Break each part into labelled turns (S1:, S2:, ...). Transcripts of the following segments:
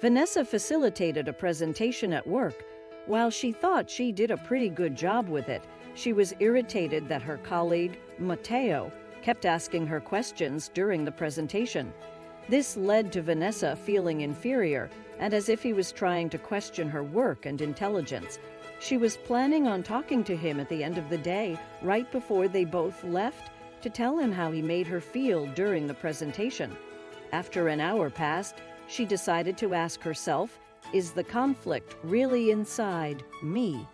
S1: Vanessa facilitated a presentation at work. While she thought she did a pretty good job with it, she was irritated that her colleague, Matteo, kept asking her questions during the presentation. This led to Vanessa feeling inferior and as if he was trying to question her work and intelligence. She was planning on talking to him at the end of the day, right before they both left, to tell him how he made her feel during the presentation. After an hour passed, she decided to ask herself, is the conflict really inside me?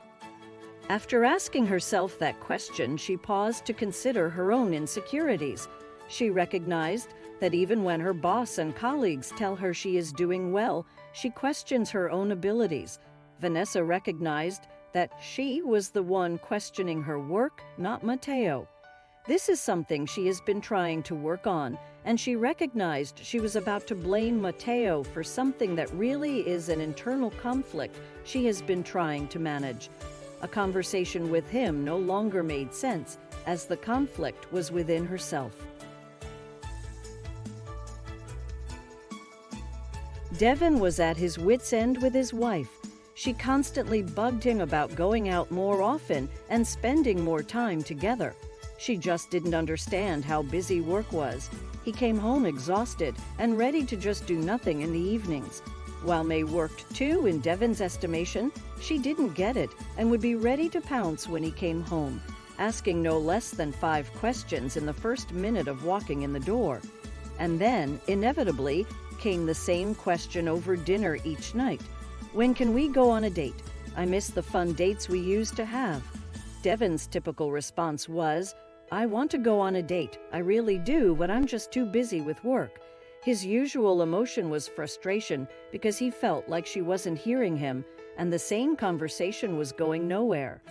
S1: After asking herself that question, she paused to consider her own insecurities. She recognized that even when her boss and colleagues tell her she is doing well, she questions her own abilities. Vanessa recognized that she was the one questioning her work, not Matteo. This is something she has been trying to work on, and she recognized she was about to blame Matteo for something that really is an internal conflict she has been trying to manage. A conversation with him no longer made sense, as the conflict was within herself. Devon was at his wits' end with his wife. She constantly bugged him about going out more often and spending more time together. She just didn't understand how busy work was. He came home exhausted and ready to just do nothing in the evenings. While May worked too, in Devon's estimation, she didn't get it and would be ready to pounce when he came home, asking no less than 5 questions in the first minute of walking in the door. And then, inevitably, came the same question over dinner each night. When can we go on a date? I miss the fun dates we used to have. Devon's typical response was, I want to go on a date, I really do, but I'm just too busy with work. His usual emotion was frustration because he felt like she wasn't hearing him and the same conversation was going nowhere.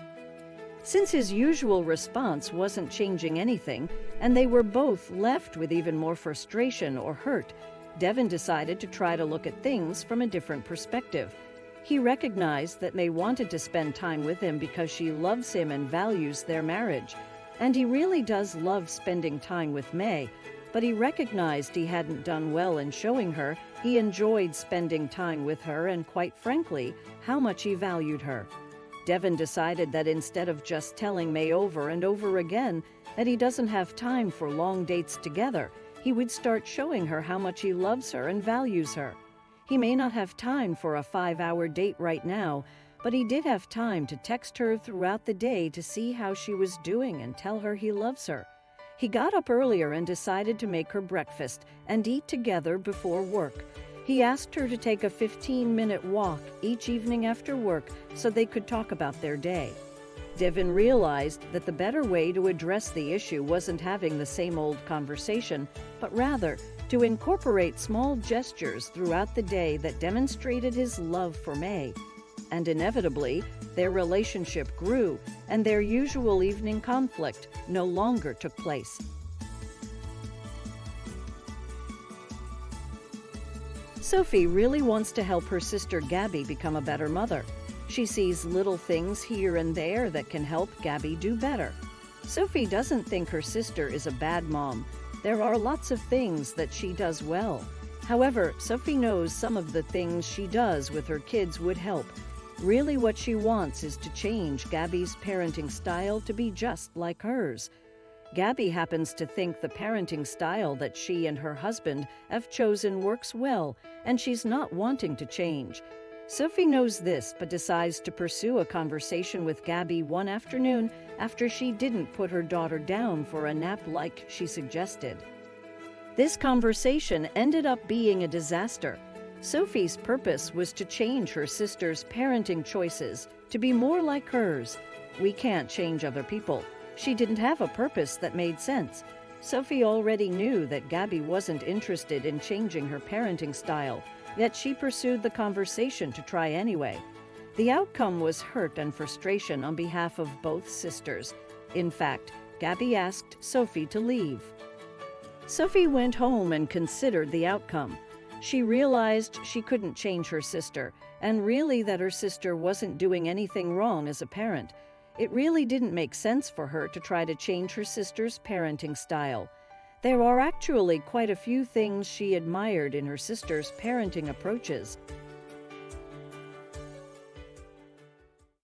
S1: Since his usual response wasn't changing anything and they were both left with even more frustration or hurt, Devon decided to try to look at things from a different perspective. He recognized that May wanted to spend time with him because she loves him and values their marriage. And he really does love spending time with May, but he recognized he hadn't done well in showing her he enjoyed spending time with her and, quite frankly, how much he valued her. Devon decided that instead of just telling May over and over again that he doesn't have time for long dates together, he would start showing her how much he loves her and values her. He may not have time for a 5-hour date right now, but he did have time to text her throughout the day to see how she was doing and tell her he loves her. He got up earlier and decided to make her breakfast and eat together before work. He asked her to take a 15-minute walk each evening after work so they could talk about their day. Devon realized that the better way to address the issue wasn't having the same old conversation, but rather to incorporate small gestures throughout the day that demonstrated his love for May. And inevitably, their relationship grew, and their usual evening conflict no longer took place. Sophie really wants to help her sister Gabby become a better mother. She sees little things here and there that can help Gabby do better. Sophie doesn't think her sister is a bad mom. There are lots of things that she does well. However, Sophie knows some of the things she does with her kids would help. Really, what she wants is to change Gabby's parenting style to be just like hers. Gabby happens to think the parenting style that she and her husband have chosen works well, and she's not wanting to change. Sophie knows this, but decides to pursue a conversation with Gabby one afternoon after she didn't put her daughter down for a nap like she suggested. This conversation ended up being a disaster. Sophie's purpose was to change her sister's parenting choices to be more like hers. We can't change other people. She didn't have a purpose that made sense. Sophie already knew that Gabby wasn't interested in changing her parenting style, yet she pursued the conversation to try anyway. The outcome was hurt and frustration on behalf of both sisters. In fact, Gabby asked Sophie to leave. Sophie went home and considered the outcome. She realized she couldn't change her sister, and really that her sister wasn't doing anything wrong as a parent. It really didn't make sense for her to try to change her sister's parenting style. There are actually quite a few things she admired in her sister's parenting approaches.